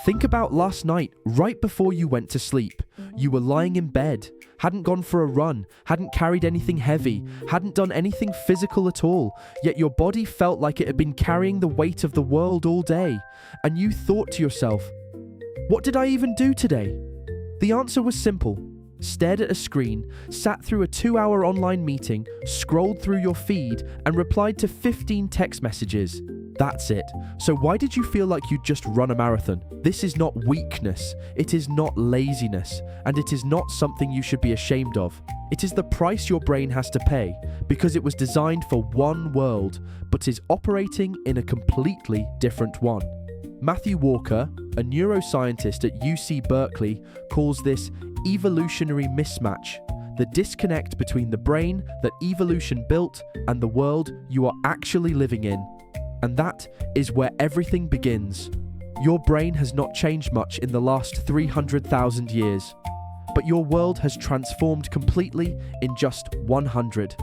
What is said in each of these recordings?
Think about last night, right before you went to sleep. You were lying in bed, hadn't gone for a run, hadn't carried anything heavy, hadn't done anything physical at all, yet your body felt like it had been carrying the weight of the world all day. And you thought to yourself, what did I even do today? The answer was simple. Stared at a screen, sat through a 2-hour online meeting, scrolled through your feed, and replied to 15 text messages. That's it. So why did you feel like you'd just run a marathon? This is not weakness, it is not laziness, and it is not something you should be ashamed of. It is the price your brain has to pay, because it was designed for one world, but is operating in a completely different one. Matthew Walker, a neuroscientist at UC Berkeley, calls this evolutionary mismatch, the disconnect between the brain that evolution built and the world you are actually living in. And that is where everything begins. Your brain has not changed much in the last 300,000 years, but your world has transformed completely in just 100.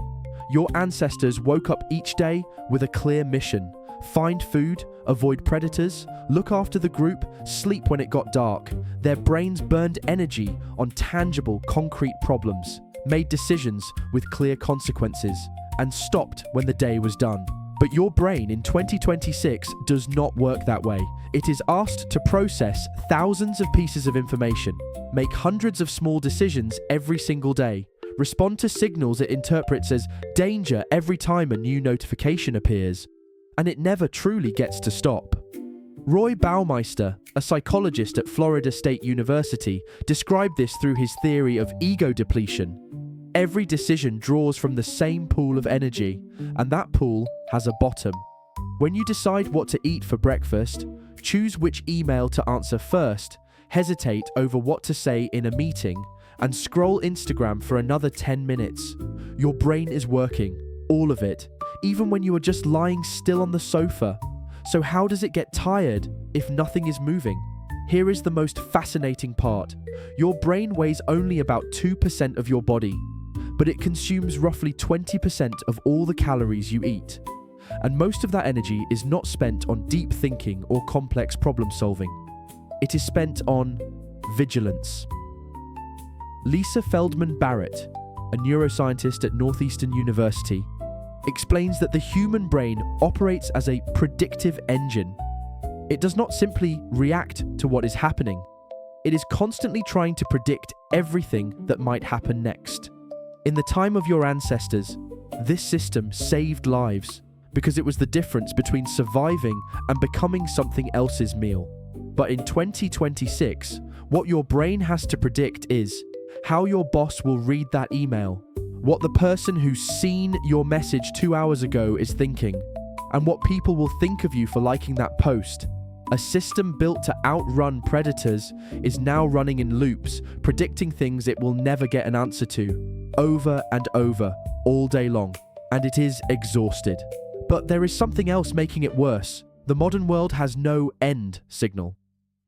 Your ancestors woke up each day with a clear mission: find food, avoid predators, look after the group, sleep when it got dark. Their brains burned energy on tangible, concrete problems, made decisions with clear consequences, and stopped when the day was done. But your brain in 2026 does not work that way. It is asked to process thousands of pieces of information, make hundreds of small decisions every single day, respond to signals it interprets as danger every time a new notification appears, and it never truly gets to stop. Roy Baumeister, a psychologist at Florida State University, described this through his theory of ego depletion. Every decision draws from the same pool of energy, and that pool has a bottom. When you decide what to eat for breakfast, choose which email to answer first, hesitate over what to say in a meeting, and scroll Instagram for another 10 minutes. Your brain is working, all of it, even when you are just lying still on the sofa. So how does it get tired if nothing is moving? Here is the most fascinating part. Your brain weighs only about 2% of your body, but it consumes roughly 20% of all the calories you eat. And most of that energy is not spent on deep thinking or complex problem solving. It is spent on vigilance. Lisa Feldman Barrett, a neuroscientist at Northeastern University, explains that the human brain operates as a predictive engine. It does not simply react to what is happening. It is constantly trying to predict everything that might happen next. In the time of your ancestors, this system saved lives because it was the difference between surviving and becoming something else's meal. But in 2026, what your brain has to predict is how your boss will read that email, what the person who's seen your message 2 hours ago is thinking, and what people will think of you for liking that post. A system built to outrun predators is now running in loops, predicting things it will never get an answer to, over and over, all day long. And it is exhausted. But there is something else making it worse. The modern world has no end signal.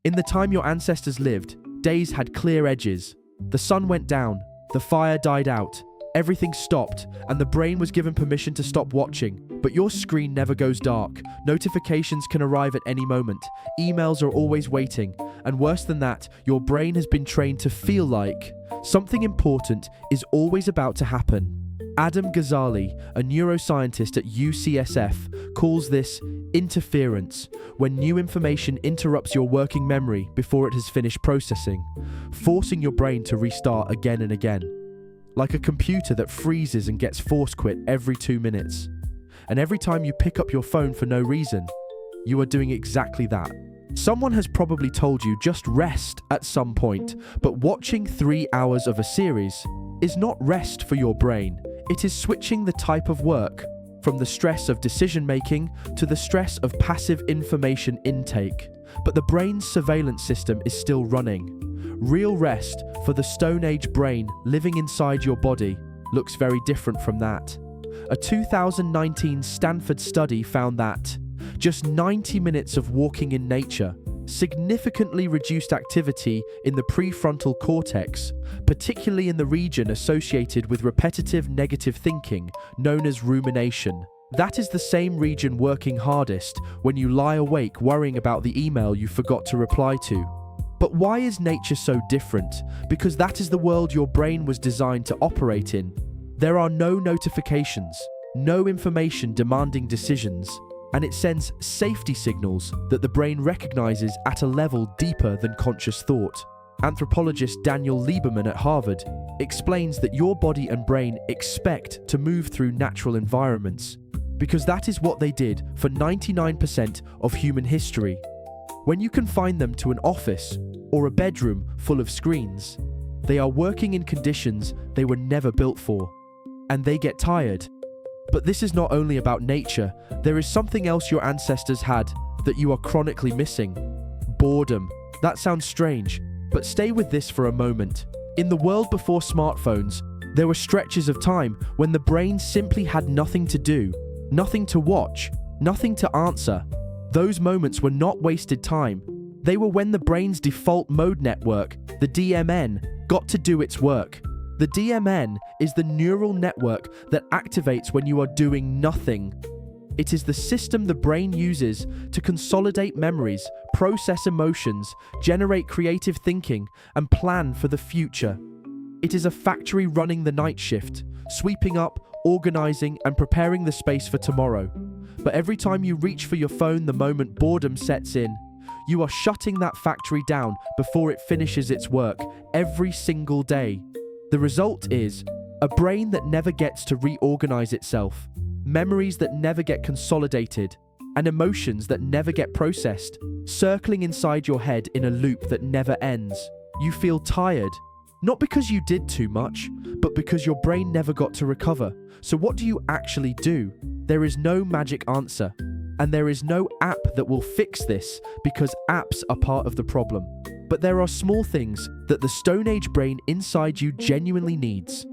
In the time your ancestors lived, days had clear edges. The sun went down, the fire died out, everything stopped, and the brain was given permission to stop watching. But your screen never goes dark. Notifications can arrive at any moment. Emails are always waiting. And worse than that, your brain has been trained to feel like something important is always about to happen. Adam Ghazali, a neuroscientist at UCSF, calls this interference, when new information interrupts your working memory before it has finished processing, forcing your brain to restart again and again. Like a computer that freezes and gets force quit every 2 minutes. And every time you pick up your phone for no reason, you are doing exactly that. Someone has probably told you just rest at some point, but watching 3 hours of a series is not rest for your brain. It is switching the type of work from the stress of decision making to the stress of passive information intake. But the brain's surveillance system is still running. Real rest for the Stone Age brain living inside your body looks very different from that. A 2019 Stanford study found that just 90 minutes of walking in nature significantly reduced activity in the prefrontal cortex, particularly in the region associated with repetitive negative thinking known as rumination. That is the same region working hardest when you lie awake worrying about the email you forgot to reply to. But why is nature so different? Because that is the world your brain was designed to operate in. There are no notifications, no information demanding decisions, and it sends safety signals that the brain recognizes at a level deeper than conscious thought. Anthropologist Daniel Lieberman at Harvard explains that your body and brain expect to move through natural environments, because that is what they did for 99% of human history. When you confine them to an office or a bedroom full of screens, they are working in conditions they were never built for, and they get tired. But this is not only about nature, there is something else your ancestors had that you are chronically missing: boredom. That sounds strange, but stay with this for a moment. In the world before smartphones, there were stretches of time when the brain simply had nothing to do, nothing to watch, nothing to answer. Those moments were not wasted time. They were when the brain's default mode network, the DMN, got to do its work. The DMN is the neural network that activates when you are doing nothing. It is the system the brain uses to consolidate memories, process emotions, generate creative thinking, and plan for the future. It is a factory running the night shift, sweeping up, organizing, and preparing the space for tomorrow. But every time you reach for your phone the moment boredom sets in, you are shutting that factory down before it finishes its work every single day. The result is a brain that never gets to reorganize itself, memories that never get consolidated, and emotions that never get processed, circling inside your head in a loop that never ends. You feel tired, not because you did too much, but because your brain never got to recover. So what do you actually do? There is no magic answer, and there is no app that will fix this, because apps are part of the problem. But there are small things that the Stone Age brain inside you genuinely needs.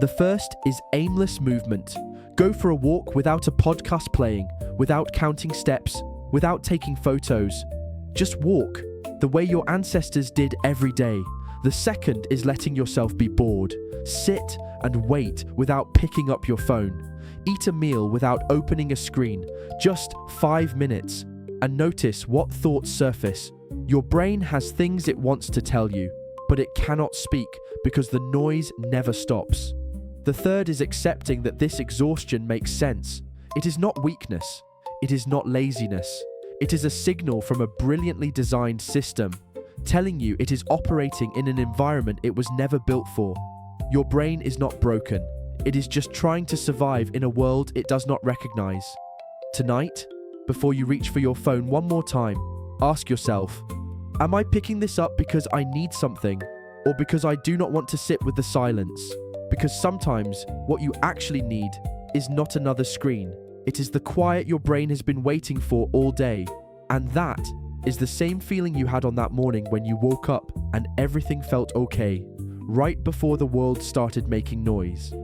The first is aimless movement. Go for a walk without a podcast playing, without counting steps, without taking photos. Just walk, the way your ancestors did every day. The second is letting yourself be bored. Sit and wait without picking up your phone. Eat a meal without opening a screen, just 5 minutes, and notice what thoughts surface. Your brain has things it wants to tell you, but it cannot speak because the noise never stops. The third is accepting that this exhaustion makes sense. It is not weakness. It is not laziness. It is a signal from a brilliantly designed system, telling you it is operating in an environment it was never built for. Your brain is not broken. It is just trying to survive in a world it does not recognize. Tonight, before you reach for your phone one more time, ask yourself, am I picking this up because I need something, or because I do not want to sit with the silence? Because sometimes what you actually need is not another screen. It is the quiet your brain has been waiting for all day. And that is the same feeling you had on that morning when you woke up and everything felt okay, right before the world started making noise.